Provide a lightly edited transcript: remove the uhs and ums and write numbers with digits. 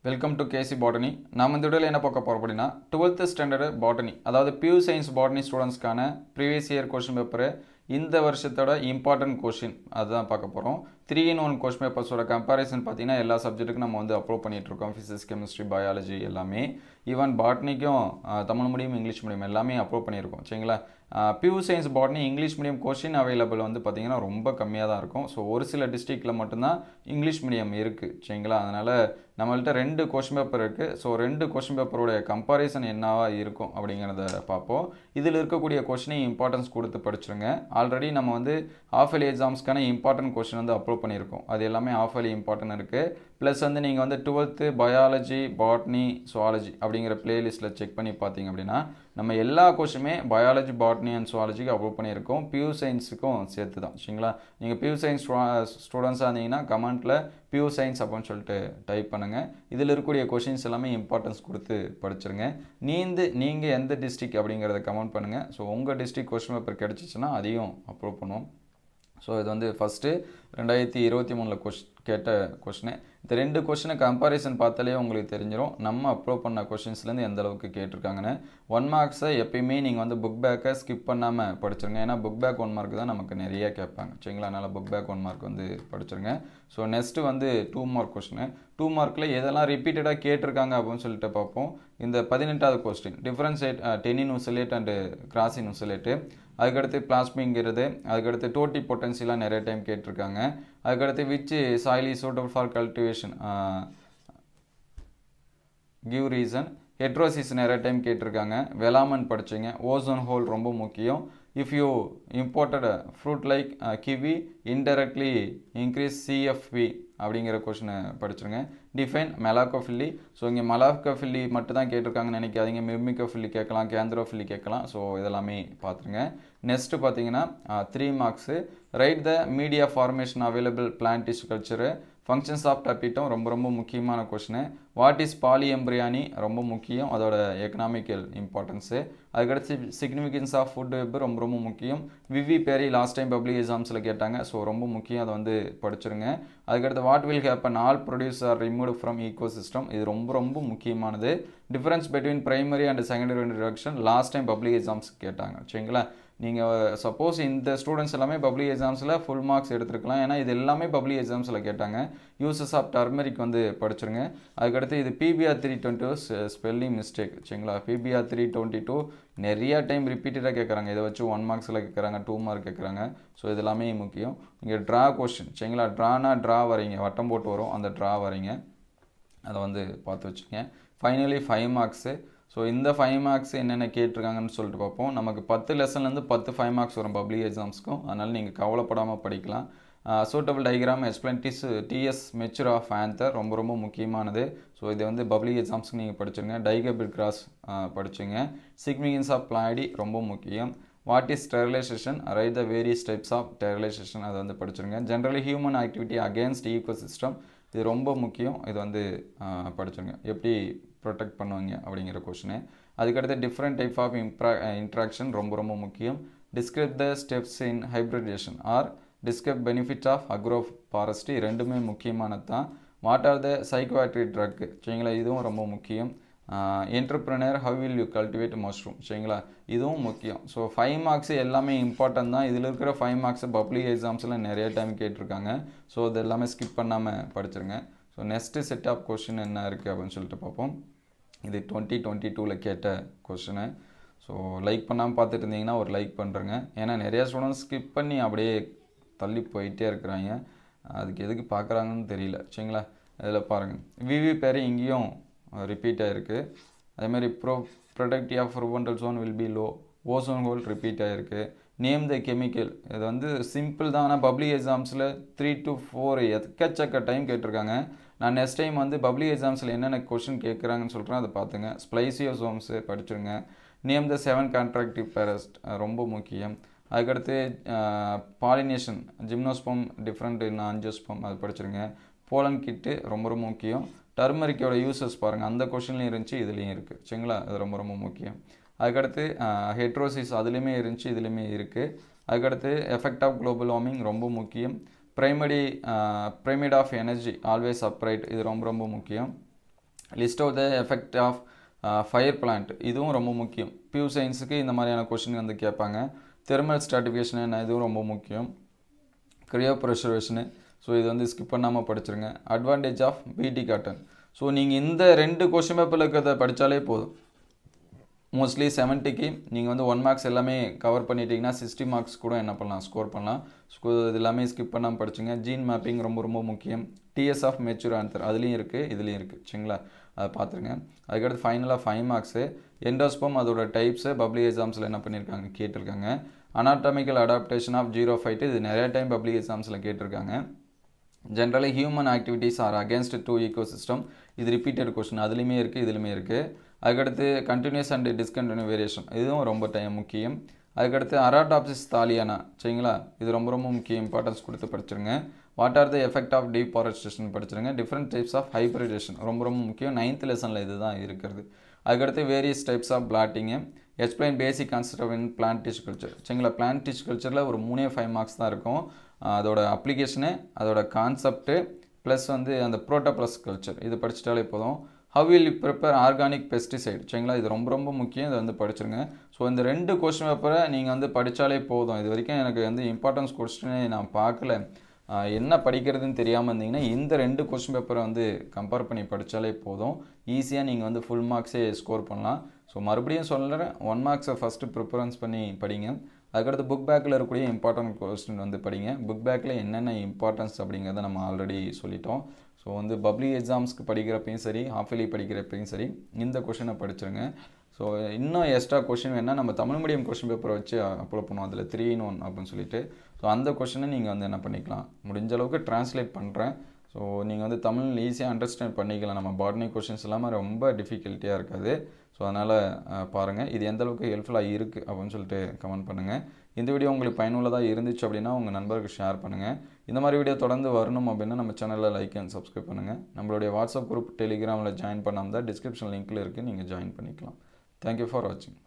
Welcome to KC botany. நாம் இந்த வீடியோவில் என்ன பார்க்க போகிறோம் அப்படின்னா 12th ஸ்டாண்டர்டு பாட்டனி, அதாவது பியூ சயின்ஸ் பாட்டனி ஸ்டூடெண்ட்ஸ்க்கான ப்ரீவியஸ் இயர் கொஸ்டின் பேப்பரு, இந்த வருஷத்தோட இம்பார்ட்டன்ட் கொஸ்டின் அதுதான் பார்க்க போகிறோம். 3-in-1 கொஸ்டின் பேப்பர்ஸோட கம்பேரிசன் பார்த்தீங்கன்னா எல்லா சப்ஜெக்ட்டுக்கும் நம்ம வந்து அப்லோட் பண்ணிகிட்ருக்கோம். ஃபிசிக்ஸ், கெமிஸ்ட்ரி, பயாலஜி எல்லாமே. ஈவன் பாட்னிக்கும் தமிழ் மீடியம், இங்கிலீஷ் மீடியம் எல்லாமே அப்லோட் பண்ணியிருக்கோம். சரிங்களா? PU science botany English medium question available வந்து பார்த்திங்கன்னா ரொம்ப கம்மியாக தான் இருக்கும். ஸோ ஒரு சில டிஸ்ட்ரிக்டில் மட்டும்தான் இங்கிலீஷ் மீடியம் இருக்குது. சரிங்களா? அதனால் நம்மள்கிட்ட 2 கொஸ்டின் பேப்பர் இருக்குது. ஸோ 2 கொஸ்டின் பேப்பருடைய கம்பாரிசன் என்னவா இருக்கும் அப்படிங்கிறத பார்ப்போம். இதில் இருக்கக்கூடிய கொஸ்டினை இம்பார்ட்டன்ஸ் கொடுத்து படிச்சுருங்க. ஆல்ரெடி நம்ம வந்து ஆஃப் இயர்லி எக்ஸாம்ஸ்க்கான இம்பார்ட்டன்ட் கொஸ்டின் வந்து அப்லோட் பண்ணியிருக்கோம். அது எல்லாமே ஆஃப் இயர்லி இம்பார்ட்டன்ட் இருக்குது. ப்ளஸ் வந்து நீங்கள் வந்து 12th பயாலஜி, பாட்னி, சுவாலஜி அப்படிங்கிற பிளேலிஸ்ட்டில் செக் பண்ணி பார்த்தீங்க அப்படின்னா நம்ம எல்லா கொஸ்டினுமே பயாலஜி, பாட்னி அண்ட் சுவாலஜிக்கு அப்லோட் பண்ணியிருக்கோம். பியூ சயின்ஸுக்கும் சேர்த்து தான். சரிங்களா? நீங்கள் பியூ சயின்ஸ் ஸ்டூடெண்ட்ஸாக இருந்தீங்கன்னா கமெண்ட்டில் பியூ சயின்ஸ் அப்படின்னு சொல்லிட்டு டைப் பண்ணுங்கள். இதில் இருக்கக்கூடிய கொஷின்ஸ் எல்லாமே இம்பார்ட்டன்ஸ் கொடுத்து படிச்சிருங்க. நீங்கள் எந்த டிஸ்ட்ரிக் அப்படிங்கிறத கமெண்ட் பண்ணுங்கள். ஸோ உங்கள் டிஸ்ட்ரிக் கொஸ்டின் பேப்பர் கிடச்சிச்சின்னா அதையும் அப்லோட் பண்ணுவோம். ஸோ இது வந்து ஃபஸ்ட்டு 2023 கேட்ட கொஷினு. இந்த 2 கொஷினை கம்பேரிசன் பார்த்தாலே உங்களுக்கு தெரிஞ்சிடும் நம்ம அப்லோட் பண்ண கொஷின்ஸ்லேருந்து எந்த அளவுக்கு கேட்டிருக்காங்கன்னு. 1 மார்க்ஸை எப்பயுமே நீங்கள் வந்து புக் பேக்கை ஸ்கிப் பண்ணாமல் படிச்சிருங்க. ஏன்னா புக் பேக் 1 மார்க் தான் நமக்கு நிறைய கேட்பாங்க. சரிங்களா? அதனால் புக் பேக் 1 மார்க் வந்து படிச்சிருங்க. ஸோ நெக்ஸ்ட்டு வந்து 2 மார்க் கொஸ்டின். 2 மார்க்கில் எதெல்லாம் ரிப்பீட்டடாக கேட்டிருக்காங்க அப்படின்னு சொல்லிட்டு பார்ப்போம். இந்த 18வது கொஸ்டின் டிஃப்ரென்ஷியேட் டெனின் உசிலேட் அண்டு கிராசின் உசிலேட்டு, அதுக்கடுத்து பிளாஸ்மிங்கிறது, அதுக்கடுத்து டோட்டி பொட்டன்சியெலாம் நிறைய டைம் கேட்டிருக்காங்க. அதுக்கடுத்து which soil is suitable for cultivation, give reason. Heterosis நிறைய டைம் கேட்டிருக்காங்க. வெலாமன் படிச்சுங்க. ஓசோன் ஹோல் ரொம்ப முக்கியம். If you imported fruit like kiwi indirectly increase CFP அப்படிங்கிற கொஷினை படிச்சுருங்க. டிஃபைன் மெலாக்கோஃபில்லி. ஸோ இங்கே மெலாக்கோஃபில்லி மட்டும் தான் கேட்டிருக்காங்கன்னு நினைக்காதீங்க. மிமிக்கோஃபில்லி கேட்கலாம், கேந்திரோஃபில்லி கேட்கலாம். ஸோ இதெல்லாமே பார்த்துருங்க. நெக்ஸ்ட்டு பார்த்தீங்கன்னா 3 marks. Write the media formation available plant tissue culture, functions of tapetum ரொம்ப முக்கியமான கொஷினு. வாட் இஸ் பாலிஎம்பிரியானி ரொம்ப முக்கியம், அதோட எக்கனாமிக்கல் இம்பார்ட்டன்ஸு. அதுக்கடுத்து சிக்னிஃபிகன்ஸ் ஆஃப் ஃபுட் வெப் ரொம்ப முக்கியம். விவி பேரி லாஸ்ட் டைம் பப்ளிக் எக்ஸாம்ஸில் கேட்டாங்க. ஸோ ரொம்ப முக்கியம், அதை வந்து படிச்சிருங்க. அதுக்கடுத்து what will happen all produce are removed from ecosystem, இது ரொம்ப முக்கியமானது. Difference between primary and secondary introduction last time public exams கேட்டாங்க. சரிங்களா? நீங்கள் சப்போஸ் இந்த ஸ்டூடெண்ட்ஸ் எல்லாமே பப்ளிக் எக்ஸாம்ஸில் ஃபுல் மார்க்ஸ் எடுத்துருக்கலாம். ஏன்னா இது எல்லாமே பப்ளிக் எக்ஸாம்ஸில் கேட்டாங்க. யூசஸ் ஆஃப் டர்மரிக் வந்து படிச்சிருங்க. அதுக்கடுத்து இது பிபிஆர் 322 ஸ்பெல்லிங் மிஸ்டேக். சரிங்களா? பிபிஆர் 322 நிறைய டைம் ரிப்பீட்டடாக கேட்குறாங்க. இதை வச்சு 1 மார்க்ஸில் கேட்குறாங்க, 2 மார்க் கேட்குறாங்க. ஸோ இது எல்லாமே முக்கியம். இங்கே ட்ரா கொஸ்டின். சரிங்களா? ட்ரா வரீங்க, வட்டம் போட்டு வரும், அந்த ட்ரா வரீங்க, அதை வந்து பார்த்து வச்சுங்க. Finally 5 marks. ஸோ இந்த 5 மார்க்ஸ் என்னென்ன கேட்டிருக்காங்கன்னு சொல்லிட்டு பார்ப்போம். நமக்கு 10 லெசன்லேருந்து 10 5 மார்க்ஸ் வரும் பப்ளிக் எக்ஸாம்ஸ்க்கும். அதனால் நீங்கள் கவலைப்படாமல் படிக்கலாம். Suitable diagram explain TS mature of answer ரொம்ப முக்கியமானது. ஸோ இது வந்து பப்ளிக் எக்ஸாம்ஸ்க்கு நீங்கள் படிச்சுருங்க. டைகபிள் கிராஸ் படிச்சுங்க. சிக்னிஃபிகன்ஸ் ஆஃப் பிளாடி ரொம்ப முக்கியம். What is sterilization, write the various types of sterilization, அதை வந்து படிச்சுருங்க. Generally human activity against ecosystem, இது ரொம்ப முக்கியம். இது வந்து படிச்சுருங்க. எப்படி ப்ரொடெக்ட் பண்ணுவீங்க அப்படிங்கிற கொஷினு. அதுக்கடுத்து டிஃப்ரெண்ட் டைப் ஆஃப் இன்ட்ராக்ஷன் ரொம்ப முக்கியம். Describe the steps in hybridization or describe benefit of agroforestry, ரெண்டுமே முக்கியமானது தான். What are the psychoactive drug, சரிங்களா? இதுவும் ரொம்ப முக்கியம். Entrepreneur how will you cultivate mushroom, சரிங்களா? இதுவும் முக்கியம். ஸோ 5 மார்க்ஸ் எல்லாமே இம்பார்ட்டன்ட் தான். இதில் இருக்கிற 5 மார்க்ஸ் பப்ளிக் எக்ஸாம்ஸில் நிறைய டைம் கேட்டிருக்காங்க. ஸோ இது எல்லாமே ஸ்கிப் பண்ணாமல் படிச்சிருங்க. So next set of question என்ன இருக்குது அப்படின்னு சொல்லிட்டு பார்ப்போம். இது 2022 கேட்ட கொஷினு. ஸோ லைக் பண்ணாமல் பார்த்துட்டு இருந்தீங்கன்னா ஒரு லைக் பண்ணுறேங்க. ஏன்னா நிறையா ஸ்டூடெண்ட்ஸ் ஸ்கிப் பண்ணி அப்படியே தள்ளி போயிட்டே இருக்கிறாங்க. அதுக்கு எதுக்கு பார்க்குறாங்கன்னு தெரியல. சரிங்களா? இதில் பாருங்கள், விவி பேர் இங்கேயும் ரிப்பீட் ஆகிருக்கு. அதேமாதிரி ப்ரொடக்டிவ் ஆஃப் ருபண்டல் zone will be low, ozone hole repeat ஆகிருக்கு. நேம் த கெமிக்கல், இது வந்து சிம்பிள் தான். ஆனால் பப்ளிக் எக்ஸாம்ஸில் 3 to 4 எக்கச்சக்க டைம் கேட்டிருக்காங்க. நான் நெக்ஸ்ட் டைம் வந்து பப்ளிக் எக்ஸாம்ஸில் என்னென்ன கொஷின் கேட்குறாங்கன்னு சொல்கிறேன், அதை பார்த்துங்க. ஸ்ப்ளைசியோசோம்ஸு படிச்சுருங்க. நேம் த 7 கான்ட்ராக்டிவ் பேரஸ்ட் ரொம்ப முக்கியம். அதுக்கடுத்து பாலினேஷன் ஜிம்னோஸ்பம் டிஃப்ரெண்ட் ஆன்ஜியோஸ்பம், அது படிச்சுருங்க. போலன் கிட்டு ரொம்ப முக்கியம். டர்மரிக்கோட யூசஸ் பாருங்கள், அந்த கொஷின்லையும் இருந்துச்சு, இதுலேயும் இருக்குது. சரிங்களா? அது ரொம்ப முக்கியம். அதுக்கடுத்து ஹெட்ரோசிஸ் அதுலேயுமே இருந்துச்சு, இதுலேயுமே இருக்குது. அதுக்கடுத்து எஃபெக்ட் ஆஃப் குளோபல் வார்மிங் ரொம்ப முக்கியம். Pyramid of energy always upright, இது ரொம்ப முக்கியம். List of the effect of fire plant, இதுவும் ரொம்ப முக்கியம். பியூ சயின்ஸுக்கு இந்த மாதிரியான கொஷின் வந்து கேட்பாங்க. தெர்மல் ஸ்ட்ராட்டிஃபிகேஷன் என்ன, இதுவும் ரொம்ப முக்கியம். கிரியோ ப்ரெஷரேஷனு, ஸோ இது வந்து ஸ்கிப் பண்ணாமல் படிச்சிருங்க. Advantage of BT cotton, so நீங்கள் இந்த 2 கொஷின் பேப்பரில் இருக்கிறத படித்தாலே போதும். மோஸ்ட்லி 70க்கு நீங்கள் வந்து 1 மார்க்ஸ் எல்லாமே கவர் பண்ணிட்டீங்கன்னா 60 மார்க்ஸ் கூட என்ன பண்ணலாம், ஸ்கோர் பண்ணலாம். ஸோ இது எல்லாமே ஸ்கிப் பண்ணாமல் படிச்சுங்க. ஜீன் மேப்பிங் ரொம்ப ரொம்ப முக்கியம். டிஎஸ் ஆஃப் மெச்சூர் ஆன்சர் அதுலேயும் இருக்குது, இதுலேயும் இருக்குது, சரிங்களா, அதை பார்த்துருங்க. அதுக்கடுத்து ஃபைனலாக 5 மார்க்ஸு எண்டோஸ்போம் அதோட டைப்ஸு பப்ளிக் எக்ஸாம்ஸில் என்ன பண்ணியிருக்காங்க கேட்டிருக்காங்க. அனாட்டமிக்கல் அடாப்டேஷன் ஆஃப் ஜீரோஃபைட்டு, இது நிறைய டைம் பப்ளிக் எக்ஸாம்ஸில் கேட்டிருக்காங்க. Generally human activities are against to ecosystem, இது ரிப்பீட்டட் கொஸ்டின், அதுலேயுமே இருக்குது, இதுலையுமே இருக்குது. அதுக்கடுத்து கண்டினியூஸ் அண்ட் டிஸ்கண்டினியூ வேரியேஷன், இதுவும் ரொம்ப முக்கியம். அதுக்கடுத்து அராடாப்சிஸ் தாலியானா, சரிங்களா, இது ரொம்ப ரொம்ப முக்கியம், இம்பார்ட்டன்ஸ் கொடுத்து படிச்சிருங்க. What are the effect of deforestation படிச்சிருங்க. டிஃப்ரெண்ட் டைப்ஸ் ஆஃப் ஹைப்ரிடேஷன் ரொம்ப ரொம்ப முக்கியம், 9th லெசனில் இது தான் இருக்கிறது. அதுக்கடுத்து various types of blotting, explain basic concept of in plant tissue culture, சரிங்களா. பிளான்ட் டிஷ்யூ கல்ச்சரில் ஒரு 3-5 மார்க்ஸ் தான் இருக்கும். அதோட அப்ளிகேஷனு, அதோட கான்செப்ட்டு, ப்ளஸ் வந்து அந்த ப்ரோட்டோப்ளஸ் கல்ச்சர், இது படிச்சிட்டாலே போதும். How will prepare organic pesticide, சரிங்களா, இது ரொம்ப ரொம்ப முக்கியம், இதை வந்து படிச்சிருங்க. ஸோ இந்த 2 கொஸ்டின் பேப்பரை நீங்கள் வந்து படித்தாலே போதும். இது வரைக்கும் எனக்கு வந்து இம்பார்ட்டன்ஸ் கொஸ்டினே நான் பார்க்கல, என்ன படிக்கிறதுன்னு தெரியாமல் இருந்தீங்கன்னா இந்த 2 கொஸ்டின் பேப்பரை வந்து கம்பேர் பண்ணி படித்தாலே போதும். ஈஸியாக நீங்கள் வந்து ஃபுல் மார்க்ஸே ஸ்கோர் பண்ணலாம். ஸோ மறுபடியும் சொல்கிறேன், 1 மார்க்ஸை ஃபஸ்ட்டு ப்ரிஃபரன்ஸ் பண்ணி படிங்க. அதுக்கடுத்து புக் பேக்கில் இருக்கக்கூடிய இம்பார்ட்டன்ட் கொஸ்டின் வந்து படிங்க. புக் பேக்கில் என்னென்ன இம்பார்ட்டன்ஸ் அப்படிங்கிறத நம்ம ஆல்ரெடி சொல்லிட்டோம். ஸோ வந்து பப்ளிக் எக்ஸாம்ஸ்க்கு படிக்கிறப்பையும் சரி, ஹாஃப்லி படிக்கிறப்பையும் சரி, இந்த கொஷினை படிச்சிருங்க. ஸோ இன்னும் எக்ஸ்ட்ரா கொஷின் வேணால் நம்ம தமிழ் மீடியம் கொஷின் பேப்பரை வச்சு அப்லோட் பண்ணுவோம், அதில் 3-in-1 அப்படின்னு சொல்லிட்டு. ஸோ அந்த கொஷினை நீங்கள் வந்து என்ன பண்ணிக்கலாம், முடிஞ்ச அளவுக்கு ட்ரான்ஸ்லேட் பண்ணுறேன். ஸோ நீங்கள் வந்து தமிழ் ஈஸியாக அண்டர்ஸ்டாண்ட் பண்ணிக்கலாம். நம்ம பாட்னி கொஷின்ஸ் இல்லாமல் ரொம்ப டிஃபிகல்ட்டியாக இருக்காது. ஸோ அதனால் பாருங்கள், இது எந்த அளவுக்கு ஹெல்ப்ஃபுல்லாக இருக்குது அப்படின்னு சொல்லிட்டு கமெண்ட் பண்ணுங்கள். இந்த வீடியோ உங்களுக்கு பயனுள்ளதாக இருந்துச்சு அப்படின்னா உங்கள் நண்பருக்கு ஷேர் பண்ணுங்கள். இந்த மாதிரி வீடியோ தொடர்ந்து வரணும் அப்படின்னா நம்ம சேனலில் லைக் அண்ட் சப்ஸ்கிரைப் பண்ணுங்கள். நம்மளுடைய வாட்ஸ்அப் குரூப், டெலிகிராமில் ஜாயின் பண்ணாமல் தான் டிஸ்கிரிப்ஷன் லிங்க்கில் இருக்குது, நீங்கள் ஜாயின் பண்ணிக்கலாம். தேங்க்யூ ஃபார் வாட்சிங்.